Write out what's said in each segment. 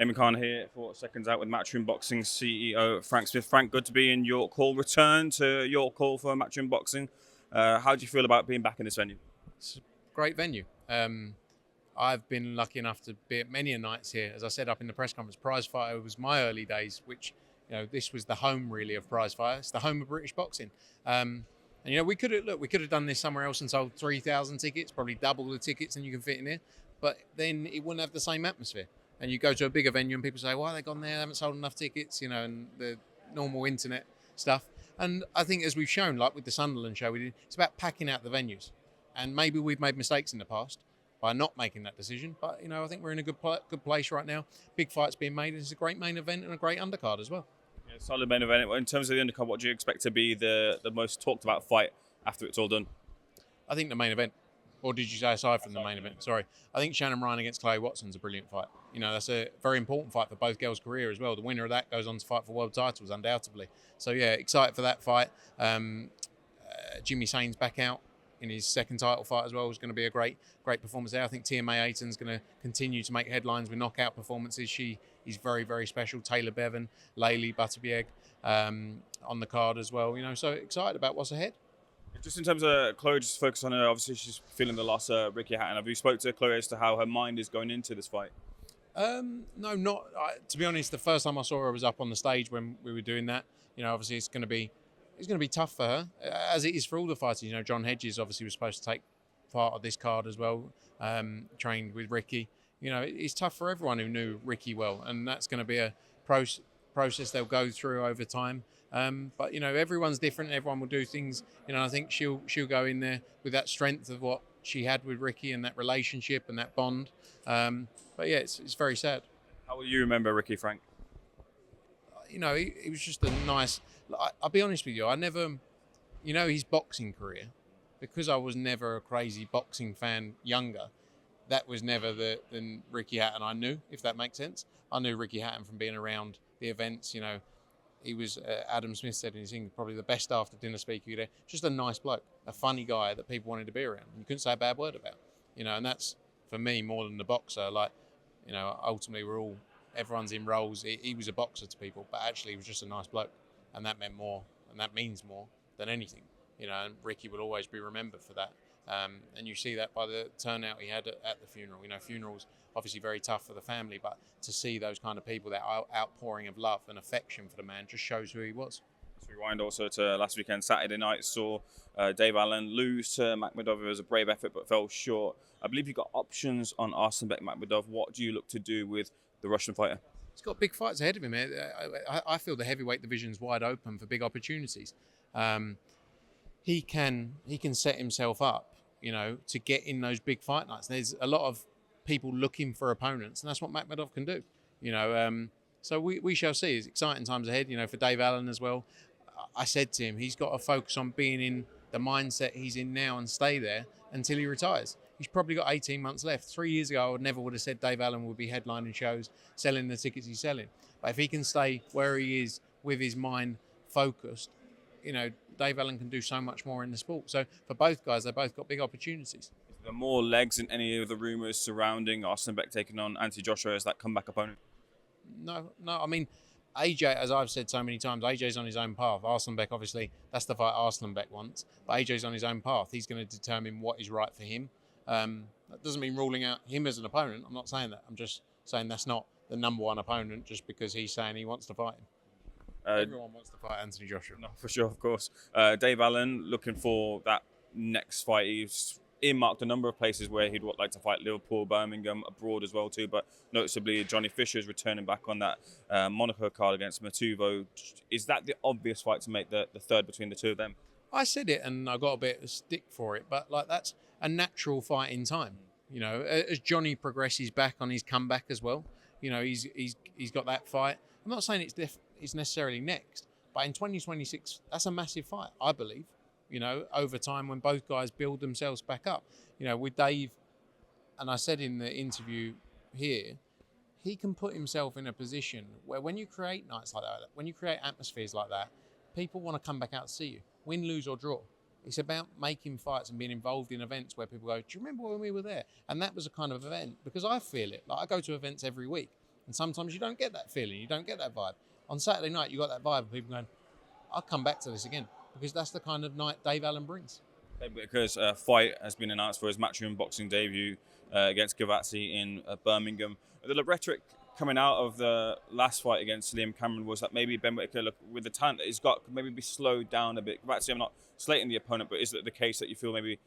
Eamon Khan here for Seconds Out with Matchroom Boxing CEO Frank Smith. Frank, good to be in York Hall. Return to York Hall for Matchroom Boxing. How do you feel about being back in this venue? It's a great venue. I've been lucky enough to be at many a nights here. As I said up in the press conference, Prize Fighter was my early days, which, this was the home really of Prize Fighter. It's the home of British boxing. And we could have done this somewhere else and sold 3,000 tickets, probably double the tickets than you can fit in here, but then it wouldn't have the same atmosphere. And you go to a bigger venue and people say, why have they gone there? They haven't sold enough tickets, and the normal internet stuff. And I think as we've shown, like with the Sunderland show we did, it's about packing out the venues. And maybe we've made mistakes in the past by not making that decision. But, I think we're in a good place right now. Big fights being made. It's a great main event and a great undercard as well. Yeah, solid main event. In terms of the undercard, what do you expect to be the most talked about fight after it's all done? I think the main event. Or did you say aside from the main event? Sorry. I think Shannon Ryan against Chloe Watson's a brilliant fight. That's a very important fight for both girls' career as well. The winner of that goes on to fight for world titles, undoubtedly. So, yeah, excited for that fight. Jimmy Sain's back out in his second title fight as well. Is going to be a great performance there. I think TMA Aiton's going to continue to make headlines with knockout performances. She is very, very special. Taylor Bevan, Laylee Butterbieg on the card as well. So excited about what's ahead. Just in terms of Chloe, just focus on her. Obviously, she's feeling the loss of Ricky Hatton. Have you spoke to Chloe as to how her mind is going into this fight? No, not. To be honest, the first time I saw her was up on the stage when we were doing that. Obviously it's going to be tough for her, as it is for all the fighters. John Hedges obviously was supposed to take part of this card as well, trained with Ricky. It's tough for everyone who knew Ricky well, and that's going to be a process they'll go through over time. But everyone's different. Everyone will do things. I think she'll go in there with that strength of what she had with Ricky and that relationship and that bond. But yeah, it's very sad. How will you remember Ricky, Frank? He was just a nice. I'll be honest with you. I never, his boxing career, because I was never a crazy boxing fan younger. That was never the Ricky Hatton I knew, if that makes sense. I knew Ricky Hatton from being around the events. He was, Adam Smith said in his thing, probably the best after dinner speaker you there. Just a nice bloke, a funny guy that people wanted to be around. You couldn't say a bad word about. And that's for me more than the boxer. Ultimately everyone's in roles. He was a boxer to people, but actually he was just a nice bloke, and that meant more, and that means more than anything. And Ricky will always be remembered for that. And you see that by the turnout he had at the funeral. Funerals obviously very tough for the family, but to see those kind of people, that outpouring of love and affection for the man, just shows who he was. Let's rewind also to last weekend. Saturday night saw Dave Allen lose to MAKHMUDOV. It was a brave effort but fell short. I believe you got options on Arslanbek MAKHMUDOV. What do you look to do with the Russian fighter? He's got big fights ahead of him. I feel the heavyweight division's wide open for big opportunities. He can set himself up, to get in those big fight nights. There's a lot of people looking for opponents, and that's what MAKHMUDOV can do. So we shall see. It's exciting times ahead, for Dave Allen as well. I said to him, he's got to focus on being in the mindset he's in now and stay there until he retires. He's probably got 18 months left. 3 years ago, I never would have said Dave Allen would be headlining shows, selling the tickets he's selling. But if he can stay where he is with his mind focused, Dave Allen can do so much more in the sport. So for both guys, they both got big opportunities. Is there more legs in any of the rumours surrounding Arslanbek taking on Anthony Joshua as that comeback opponent? No. I mean, AJ, as I've said so many times, AJ's on his own path. Arslanbek, obviously, that's the fight Arslanbek wants. But AJ's on his own path. He's going to determine what is right for him. That doesn't mean ruling out him as an opponent. I'm not saying that. I'm just saying that's not the number one opponent just because he's saying he wants to fight him. Everyone wants to fight Anthony Joshua. No, for sure, of course. Dave Allen looking for that next fight. He's earmarked a number of places where he'd like to fight: Liverpool, Birmingham, abroad as well too. But noticeably, Johnny Fisher is returning back on that Monaco card against MAKHMUDOV. Is that the obvious fight to make the third between the two of them? I said it, and I got a bit of stick for it, but that's a natural fight in time. As Johnny progresses back on his comeback as well, he's got that fight. I'm not saying it's necessarily next, but in 2026, that's a massive fight, I believe. Over time when both guys build themselves back up. With Dave, and I said in the interview here, he can put himself in a position where when you create nights like that, when you create atmospheres like that, people want to come back out to see you, win, lose or draw. It's about making fights and being involved in events where people go, do you remember when we were there? And that was a kind of event, because I feel it. Like I go to events every week. And sometimes you don't get that feeling, you don't get that vibe. On Saturday night, you got that vibe of people going, I'll come back to this again, because that's the kind of night Dave Allen brings. Because a fight has been announced for his matchroom boxing debut against Gavazzi in Birmingham. The rhetoric coming out of the last fight against Liam Cameron was that maybe Ben Whittaker, look, with the talent that he's got, could maybe be slowed down a bit. Gavazzi, I'm not slating the opponent, but is it the case that you feel maybe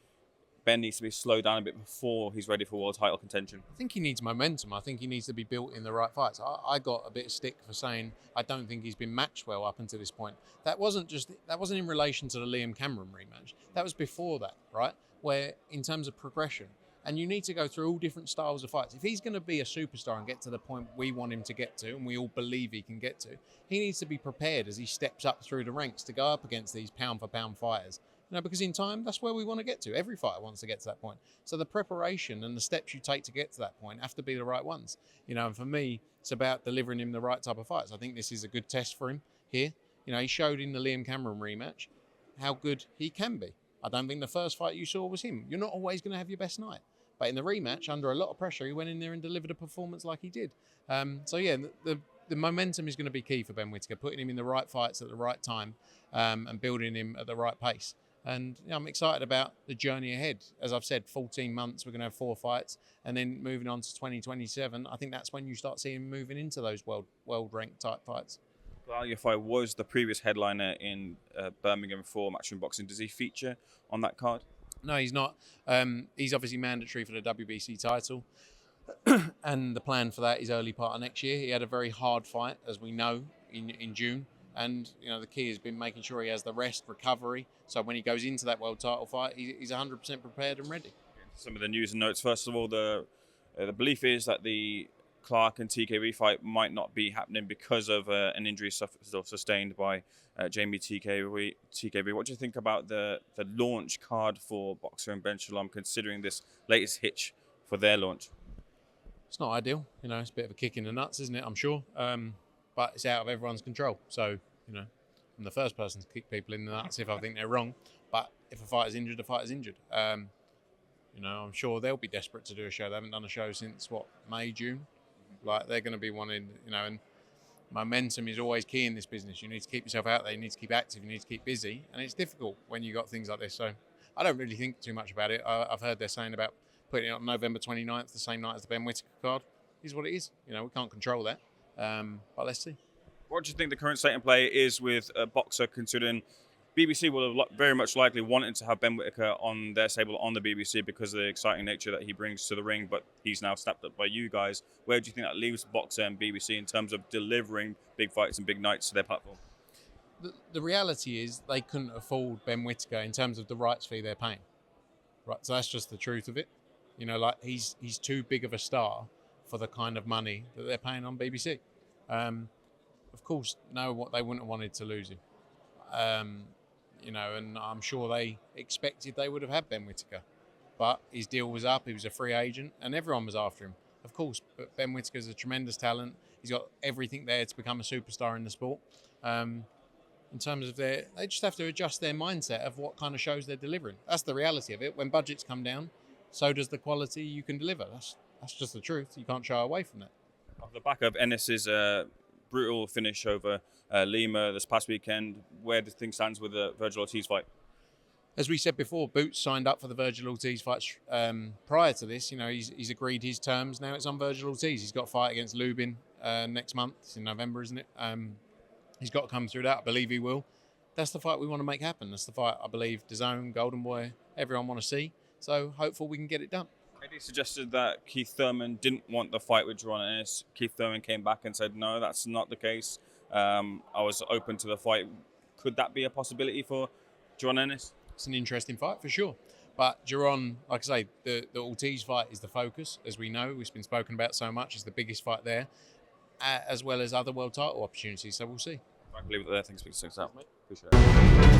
Ben needs to be slowed down a bit before he's ready for world title contention? I think he needs momentum. I think he needs to be built in the right fights. I got a bit of stick for saying I don't think he's been matched well up until this point. That wasn't in relation to the Liam Cameron rematch. That was before that, right? Where in terms of progression, and you need to go through all different styles of fights. If he's going to be a superstar and get to the point we want him to get to, and we all believe he can get to, he needs to be prepared as he steps up through the ranks to go up against these pound for pound fighters. Because in time, that's where we want to get to. Every fighter wants to get to that point. So the preparation and the steps you take to get to that point have to be the right ones. And for me, it's about delivering him the right type of fights. I think this is a good test for him here. He showed in the Liam Cameron rematch how good he can be. I don't think the first fight you saw was him. You're not always going to have your best night. But in the rematch, under a lot of pressure, he went in there and delivered a performance like he did. The momentum is going to be key for Ben Whittaker, putting him in the right fights at the right time and building him at the right pace. And I'm excited about the journey ahead. As I've said, 14 months, we're going to have 4 fights. And then moving on to 2027, I think that's when you start seeing him moving into those world-ranked type fights. Valuifi was the previous headliner in Birmingham for Matchroom Boxing. Does he feature on that card? No, he's not. He's obviously mandatory for the WBC title. And the plan for that is early part of next year. He had a very hard fight, as we know, in June. And, the key has been making sure he has the rest, recovery. So when he goes into that world title fight, he's 100% prepared and ready. Some of the news and notes. First of all, the belief is that the Clark and TKV fight might not be happening because of an injury sustained by Jamie TKV. What do you think about the launch card for Boxer and Ben Shalom, considering this latest hitch for their launch? It's not ideal. It's a bit of a kick in the nuts, isn't it? I'm sure. But it's out of everyone's control. So, I'm the first person to kick people in the nuts if I think they're wrong. But if a fighter's injured, the fighter's injured. I'm sure they'll be desperate to do a show. They haven't done a show since, May, June? They're going to be wanting, and momentum is always key in this business. You need to keep yourself out there. You need to keep active. You need to keep busy. And it's difficult when you got things like this. So I don't really think too much about it. I've heard they're saying about putting it on November 29th, the same night as the Ben Whittaker card. Is what it is. We can't control that. But let's see. What do you think the current state of play is with a Boxer, considering BBC will have very much likely wanted to have Ben Whittaker on their table on the BBC because of the exciting nature that he brings to the ring, but he's now snapped up by you guys. Where do you think that leaves Boxer and BBC in terms of delivering big fights and big nights to their platform? The reality is they couldn't afford Ben Whittaker in terms of the rights fee they're paying. Right, so that's just the truth of it. He's too big of a star for the kind of money that they're paying on BBC. Of course, they wouldn't have wanted to lose him. And I'm sure they expected they would have had Ben Whittaker. But his deal was up, he was a free agent, and everyone was after him. Of course, but Ben Whittaker's a tremendous talent. He's got everything there to become a superstar in the sport. In terms of they just have to adjust their mindset of what kind of shows they're delivering. That's the reality of it. When budgets come down, so does the quality you can deliver. That's just the truth. You can't shy away from that. Off the back of Ennis's brutal finish over Lima this past weekend, where do things stand with the Virgil Ortiz fight? As we said before, Boots signed up for the Virgil Ortiz fight prior to this. He's agreed his terms. Now it's on Virgil Ortiz. He's got a fight against Lubin next month. It's in November, isn't it? He's got to come through that. I believe he will. That's the fight we want to make happen. That's the fight I believe DAZN, Golden Boy, everyone want to see. So hopefully we can get it done. Eddie suggested that Keith Thurman didn't want the fight with Jaron Ennis. Keith Thurman came back and said, no, that's not the case. I was open to the fight. Could that be a possibility for Jaron Ennis? It's an interesting fight for sure. But Jaron, like I say, the Ortiz fight is the focus, as we know. It's been spoken about so much. It's the biggest fight there, as well as other world title opportunities. So we'll see. I believe it there. Thanks for 6 out, mate. Appreciate it.